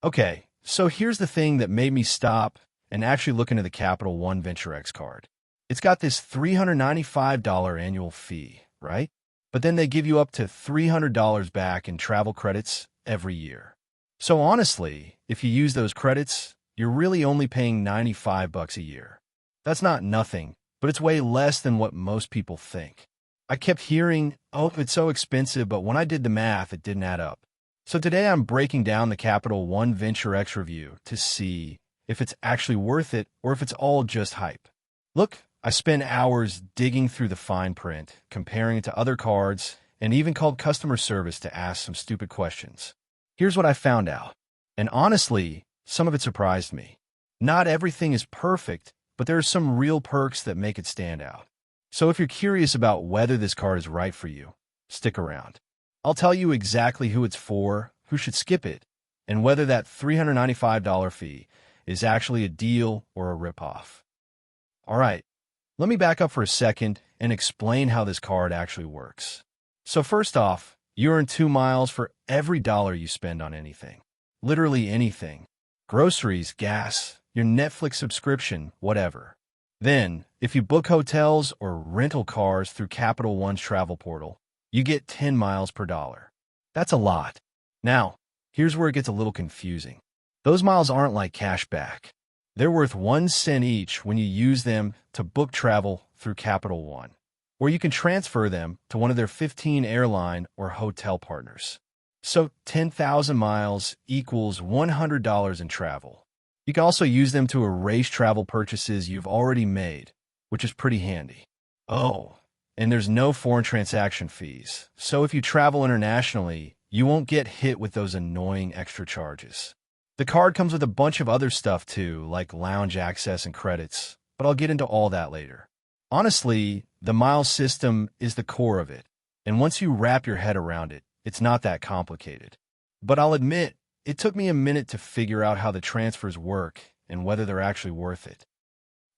Okay, so here's the thing that made me stop and actually look into the Capital One Venture X card. It's got this $395 annual fee, right? But then they give you up to $300 back in travel credits every year. So honestly, if you use those credits, you're really only paying $95 a year. That's not nothing, but it's way less than what most people think. I kept hearing, oh, it's so expensive, but when I did the math, it didn't add up. So today I'm breaking down the Capital One Venture X review to see if it's actually worth it or if it's all just hype. Look, I spent hours digging through the fine print, comparing it to other cards, and even called customer service to ask some stupid questions. Here's what I found out. And honestly, some of it surprised me. Not everything is perfect, but there are some real perks that make it stand out. So if you're curious about whether this card is right for you, stick around. I'll tell you exactly who it's for, who should skip it, and whether that $395 fee is actually a deal or a ripoff. All right, let me back up for a second and explain how this card actually works. So first off, you earn 2 miles for every dollar you spend on anything. Literally anything. Groceries, gas, your Netflix subscription, whatever. Then, if you book hotels or rental cars through Capital One's travel portal, you get 10 miles per dollar. That's a lot. Now, here's where it gets a little confusing. Those miles aren't like cashback. They're worth 1 cent each when you use them to book travel through Capital One, or you can transfer them to one of their 15 airline or hotel partners. So 10,000 miles equals $100 in travel. You can also use them to erase travel purchases you've already made, which is pretty handy. Oh, and there's no foreign transaction fees. So if you travel internationally, you won't get hit with those annoying extra charges. The card comes with a bunch of other stuff too, like lounge access and credits, but I'll get into all that later. Honestly, the miles system is the core of it, and once you wrap your head around it, it's not that complicated. But I'll admit, it took me a minute to figure out how the transfers work and whether they're actually worth it.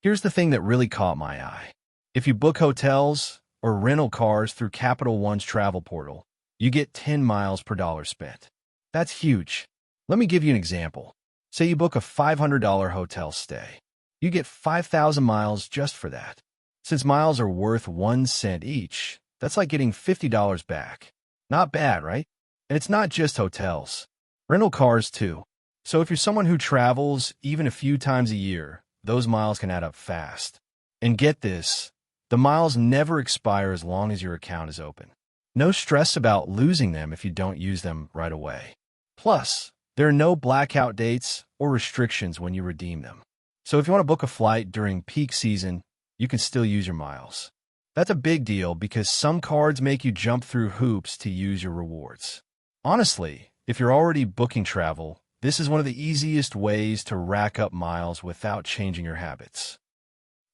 Here's the thing that really caught my eye. If you book hotels or rental cars through Capital One's travel portal, you get 10 miles per dollar spent. That's huge. Let me give you an example. Say you book a $500 hotel stay. You get 5,000 miles just for that. Since miles are worth 1 cent each, that's like getting $50 back. Not bad, right? And it's not just hotels. Rental cars too. So if you're someone who travels even a few times a year, those miles can add up fast. And get this, the miles never expire as long as your account is open. No stress about losing them if you don't use them right away. Plus, there are no blackout dates or restrictions when you redeem them. So if you want to book a flight during peak season, you can still use your miles. That's a big deal because some cards make you jump through hoops to use your rewards. Honestly, if you're already booking travel, this is one of the easiest ways to rack up miles without changing your habits.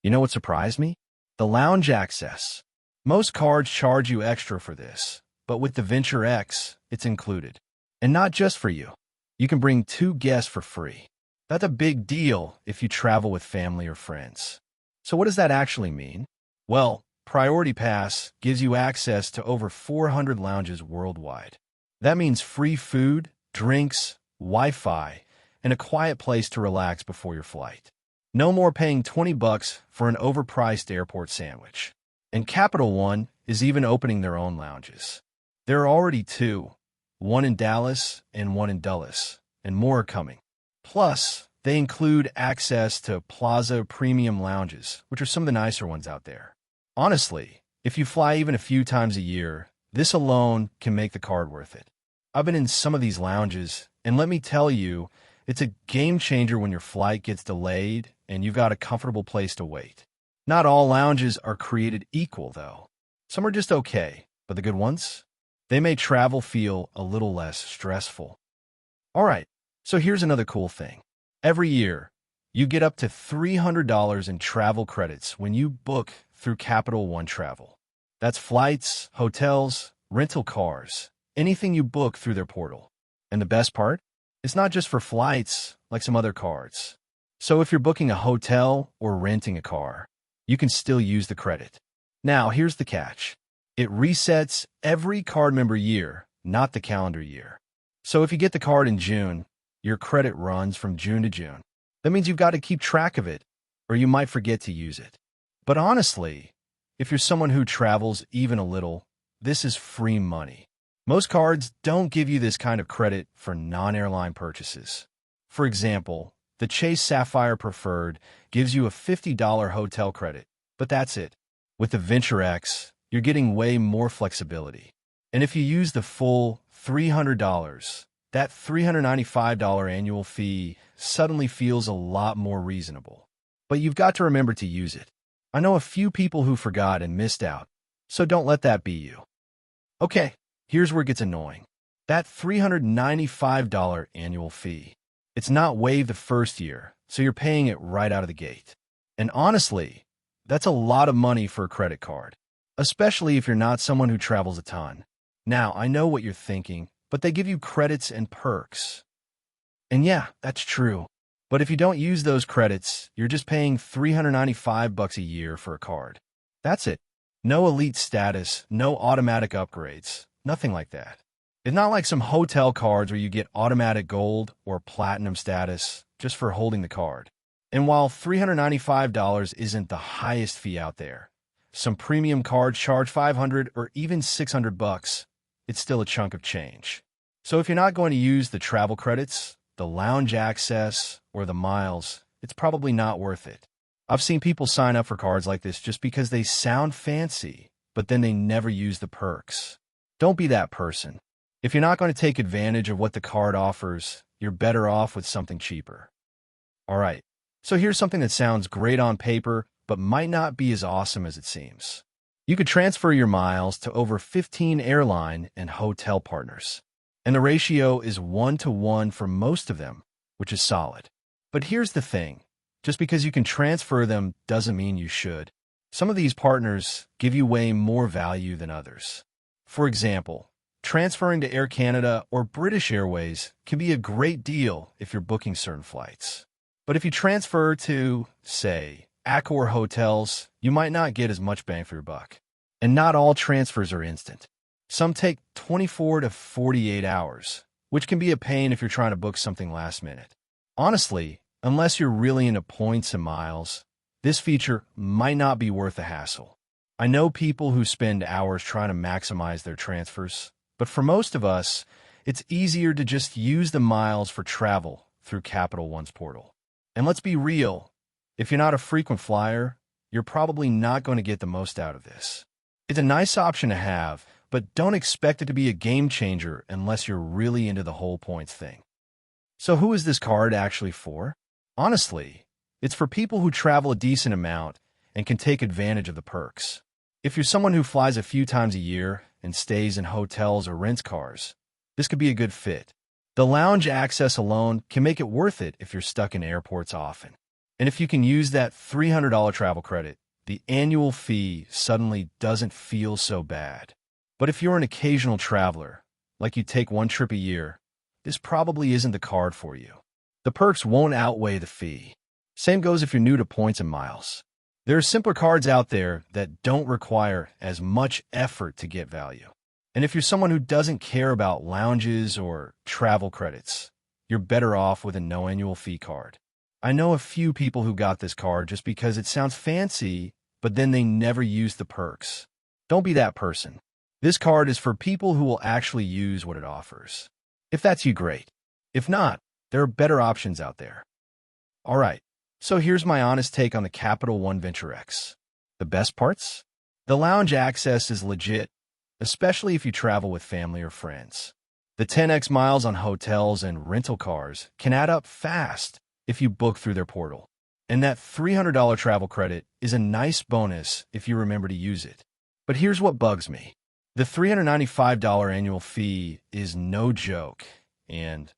You know what surprised me? The lounge access. Most cards charge you extra for this, but with the Venture X, it's included. And not just for you. You can bring 2 guests for free. That's a big deal if you travel with family or friends. So what does that actually mean? Well, Priority Pass gives you access to over 400 lounges worldwide. That means free food, drinks, Wi-Fi, and a quiet place to relax before your flight. No more paying $20 for an overpriced airport sandwich. And Capital One is even opening their own lounges. There are already 2, one in Dallas and one in Dulles, and more are coming. Plus, they include access to Plaza Premium lounges, which are some of the nicer ones out there. Honestly, if you fly even a few times a year, this alone can make the card worth it. I've been in some of these lounges, and let me tell you, it's a game changer when your flight gets delayed and you've got a comfortable place to wait. Not all lounges are created equal, though. Some are just okay, but the good ones? They make travel feel a little less stressful. All right, so here's another cool thing. Every year, you get up to $300 in travel credits when you book through Capital One Travel. That's flights, hotels, rental cars, anything you book through their portal. And the best part? It's not just for flights like some other cards. So if you're booking a hotel or renting a car, you can still use the credit. Now, here's the catch. It resets every card member year, not the calendar year. So if you get the card in June, Your credit runs from June to June. That means you've got to keep track of it, or you might forget to use it. But honestly, if you're someone who travels even a little, this is free money. Most cards don't give you this kind of credit for non-airline purchases. For example, the Chase Sapphire Preferred gives you a $50 hotel credit, but that's it. With the Venture X, you're getting way more flexibility. And if you use the full $300, that $395 annual fee suddenly feels a lot more reasonable. But you've got to remember to use it. I know a few people who forgot and missed out, so don't let that be you. Okay, here's where it gets annoying. That $395 annual fee. It's not waived the first year, so you're paying it right out of the gate. And honestly, that's a lot of money for a credit card, especially if you're not someone who travels a ton. Now, I know what you're thinking, but they give you credits and perks. And yeah, that's true. But if you don't use those credits, you're just paying $395 a year for a card. That's it. No elite status, no automatic upgrades, nothing like that. It's not like some hotel cards where you get automatic gold or platinum status just for holding the card. And while $395 isn't the highest fee out there, some premium cards charge $500 or even $600, it's still a chunk of change. So if you're not going to use the travel credits, the lounge access, or the miles, it's probably not worth it. I've seen people sign up for cards like this just because they sound fancy, but then they never use the perks. Don't be that person. If you're not going to take advantage of what the card offers, you're better off with something cheaper. All right, so here's something that sounds great on paper, but might not be as awesome as it seems. You could transfer your miles to over 15 airline and hotel partners, and the ratio is 1-to-1 for most of them, which is solid. But here's the thing. Just because you can transfer them doesn't mean you should. Some of these partners give you way more value than others. For example, transferring to Air Canada or British Airways can be a great deal if you're booking certain flights. But if you transfer to, say, Accor Hotels, you might not get as much bang for your buck. And not all transfers are instant. Some take 24 to 48 hours, which can be a pain if you're trying to book something last minute. Honestly, unless you're really into points and miles, this feature might not be worth the hassle. I know people who spend hours trying to maximize their transfers, but for most of us, it's easier to just use the miles for travel through Capital One's portal. And let's be real, if you're not a frequent flyer, you're probably not going to get the most out of this. It's a nice option to have, but don't expect it to be a game changer unless you're really into the whole points thing. So who is this card actually for? Honestly, it's for people who travel a decent amount and can take advantage of the perks. If you're someone who flies a few times a year and stays in hotels or rents cars, this could be a good fit. The lounge access alone can make it worth it if you're stuck in airports often. And if you can use that $300 travel credit, the annual fee suddenly doesn't feel so bad. But if you're an occasional traveler, like you take one trip a year, this probably isn't the card for you. The perks won't outweigh the fee. Same goes if you're new to points and miles. There are simpler cards out there that don't require as much effort to get value. And if you're someone who doesn't care about lounges or travel credits, you're better off with a no annual fee card. I know a few people who got this card just because it sounds fancy, but then they never use the perks. Don't be that person. This card is for people who will actually use what it offers. If that's you, great. If not, there are better options out there. All right, so here's my honest take on the Capital One Venture X. The best parts? The lounge access is legit, especially if you travel with family or friends. The 10x miles on hotels and rental cars can add up fast if you book through their portal. And that $300 travel credit is a nice bonus if you remember to use it. But here's what bugs me. The $395 annual fee is no joke, and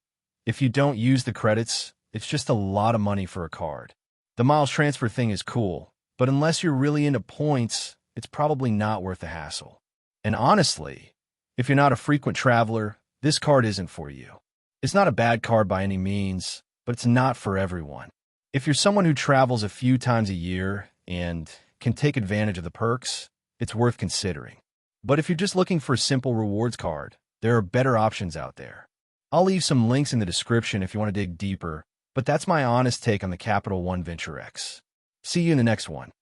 if you don't use the credits, it's just a lot of money for a card. The miles transfer thing is cool, but unless you're really into points, it's probably not worth the hassle. And honestly, if you're not a frequent traveler, this card isn't for you. It's not a bad card by any means, but it's not for everyone. If you're someone who travels a few times a year and can take advantage of the perks, it's worth considering. But if you're just looking for a simple rewards card, there are better options out there. I'll leave some links in the description if you want to dig deeper, but that's my honest take on the Capital One Venture X. See you in the next one.